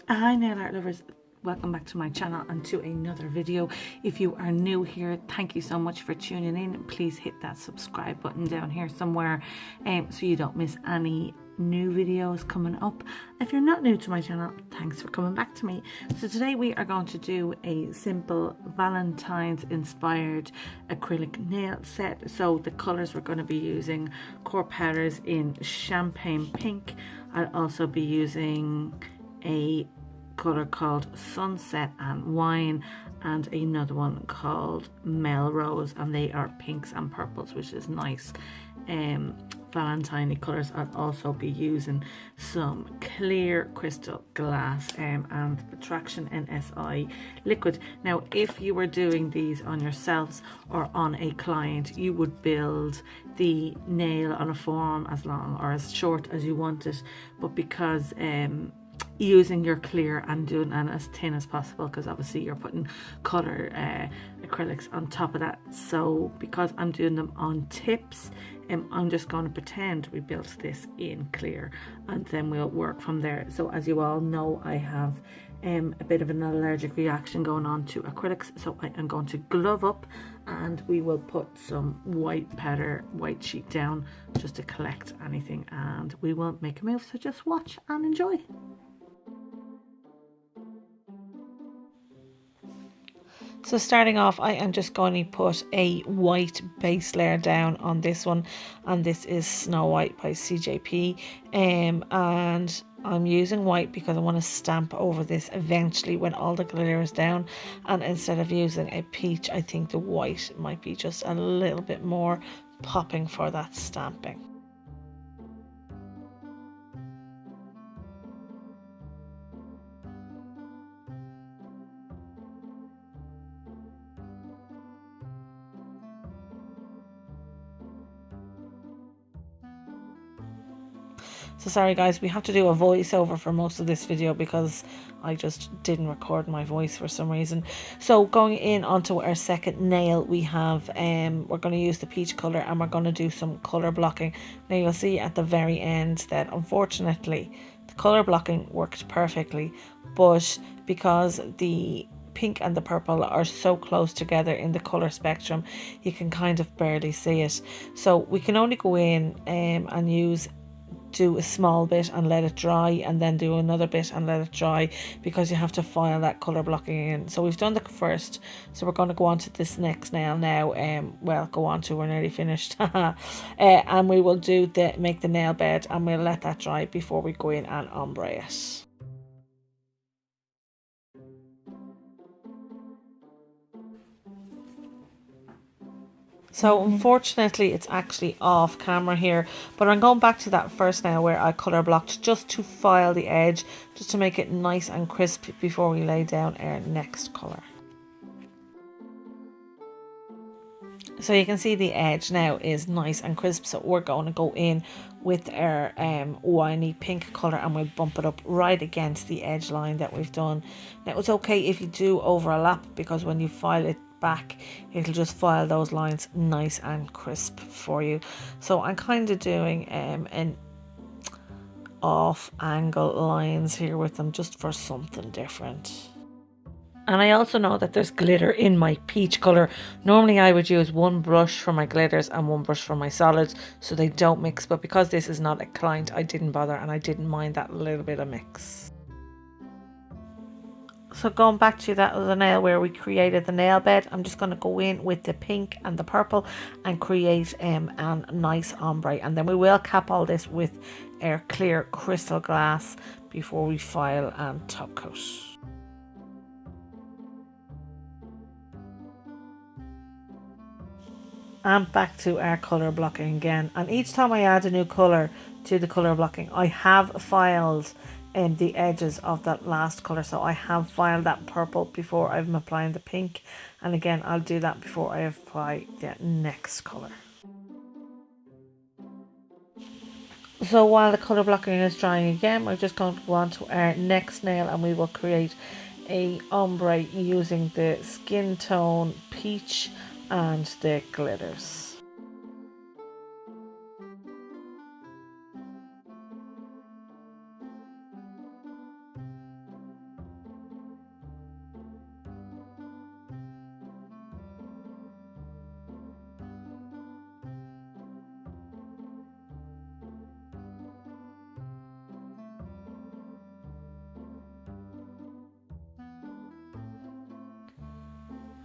Hi nail art lovers, welcome back to my channel and to another video. If you are new here, thank you so much for tuning in. Please hit that subscribe button down here somewhere so you don't miss any new videos coming up. If you're not new to my channel, thanks for coming back to me. So today we are going to do a simple Valentine's inspired acrylic nail set. So the colors we're going to be using core powders in champagne pink. I'll also be using a color called Sunset and Wine and another one called Melrose, and they are pinks and purples, which is nice Valentine colors. I'll also be using some clear crystal glass and Attraction NSI liquid. Now if you were doing these on yourselves or on a client, you would build the nail on a form as long or as short as you want it, but because using your clear and doing it as thin as possible, because obviously you're putting color acrylics on top of that. So because I'm doing them on tips, I'm just going to pretend we built this in clear and then we'll work from there. So as you all know, I have a bit of an allergic reaction going on to acrylics, so I am going to glove up and we will put some white powder, white sheet down just to collect anything, and we will make a move. So just watch and enjoy. So starting off, I am just going to put a white base layer down on this one, and this is Snow White by CJP, and I'm using white because I want to stamp over this eventually when all the glitter is down, and instead of using a peach, I think the white might be just a little bit more popping for that stamping. So sorry guys, we have to do a voiceover for most of this video because I just didn't record my voice for some reason. So going in onto our second nail, we have we're going to use the peach color and we're going to do some color blocking. Now you'll see at the very end that unfortunately the color blocking worked perfectly, but because the pink and the purple are so close together in the color spectrum, you can kind of barely see it. So we can only go in and do a small bit and let it dry, and then do another bit and let it dry, because you have to file that color blocking in. So we've done the first, so we're going to go on to this next nail now. Well, go on to, we're nearly finished. And we will make the nail bed, and we'll let that dry before we go in and ombre it. So unfortunately it's actually off camera here, but I'm going back to that first now where I colour blocked just to file the edge, just to make it nice and crisp before we lay down our next colour. So you can see the edge now is nice and crisp, so we're going to go in with our winey pink colour and we'll bump it up right against the edge line that we've done. Now it's okay if you do overlap, because when you file it back, it'll just file those lines nice and crisp for you. So I'm kind of doing an off angle lines here with them, just for something different. And I also know that there's glitter in my peach colour. Normally I would use one brush for my glitters and one brush for my solids so they don't mix, but because this is not a client, I didn't bother and I didn't mind that little bit of mix. So going back to that other nail where we created the nail bed, I'm just going to go in with the pink and the purple and create a nice ombre, and then we will cap all this with our clear crystal glass before we file and top coat. And back to our colour blocking again, and each time I add a new colour to the colour blocking, I have filed the edges of that last colour. So I have filed that purple before I'm applying the pink, and again I'll do that before I apply the next colour. So while the colour blocking is drying again, we're just going to go on to our next nail and we will create a ombre using the skin tone peach and the glitters.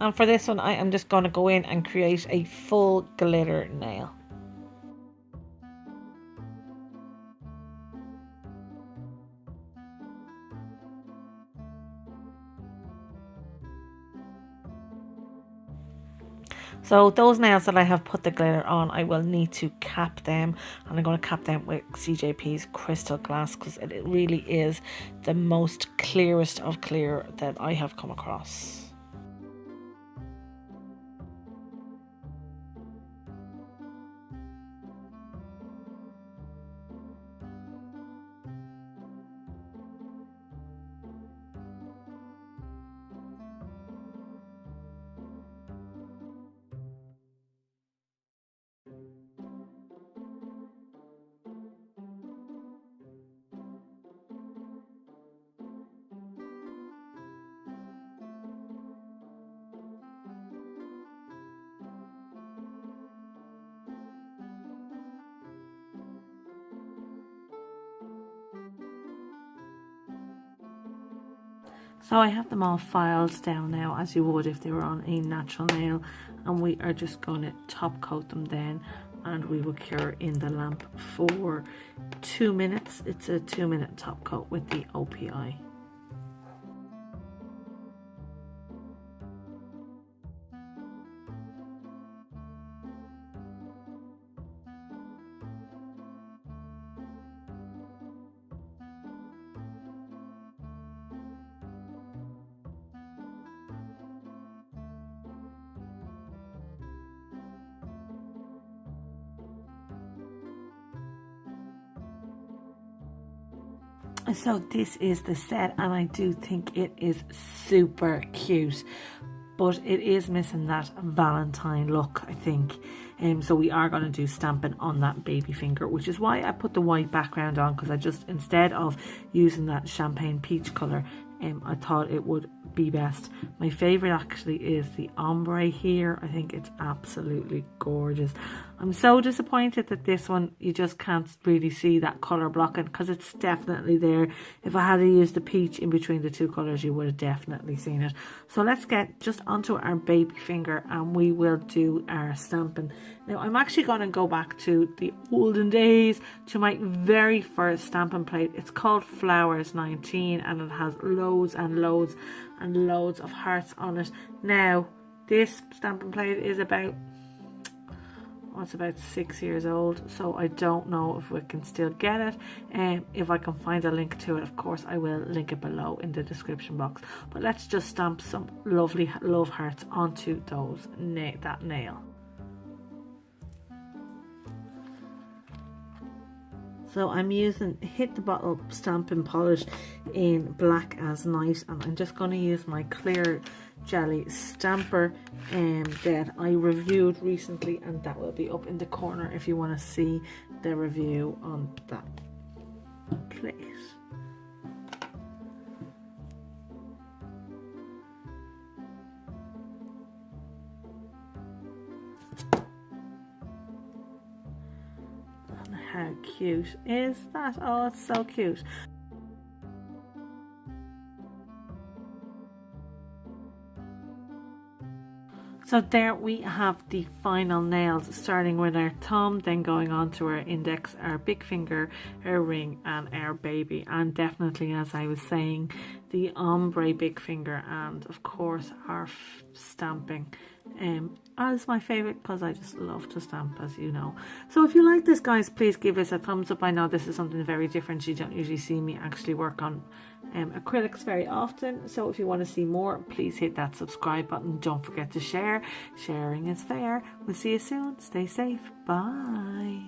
And for this one, I am just going to go in and create a full glitter nail. So those nails that I have put the glitter on, I will need to cap them, and I'm going to cap them with CJP's Crystal Glass because it really is the most clearest of clear that I have come across. So I have them all filed down now, as you would if they were on a natural nail, and we are just going to top coat them then, and we will cure in the lamp for 2 minutes. It's a 2-minute top coat with the OPI. So this is the set, and I do think it is super cute, but it is missing that Valentine look, I think. So we are going to do stamping on that baby finger, which is why I put the white background on, because I just, instead of using that champagne peach colour, I thought it would be best. My favourite actually is the ombre here. I think it's absolutely gorgeous. I'm so disappointed that this one, you just can't really see that colour blocking, because it's definitely there. If I had to use the peach in between the two colours, you would have definitely seen it. So let's get just onto our baby finger, and we will do our stamping. Now I'm actually going to go back to the olden days, to my very first stamping plate. It's called Flowers 19, and it has loads and loads and loads of hearts on it. Now this stamping plate is about, it's about 6 years old, so I don't know if we can still get it. If I can find a link to it, of course I will link it below in the description box. But let's just stamp some lovely love hearts onto those that nail. So I'm using Hit the Bottle Stamping Polish in Black as Night, and I'm just going to use my clear jelly stamper that I reviewed recently, and that will be up in the corner if you want to see the review on that plate. How cute is that? Oh, it's so cute. So there we have the final nails, starting with our thumb, then going on to our index, our big finger, our ring, and our baby. And definitely, as I was saying, the ombre big finger, and of course our stamping is my favorite, because I just love to stamp, as you know. So if you like this, guys, please give us a thumbs up. I know this is something very different. You don't usually see me actually work on acrylics very often, so if you want to see more, please hit that subscribe button. Don't forget to share. Sharing is fair. We'll see you soon. Stay safe. Bye.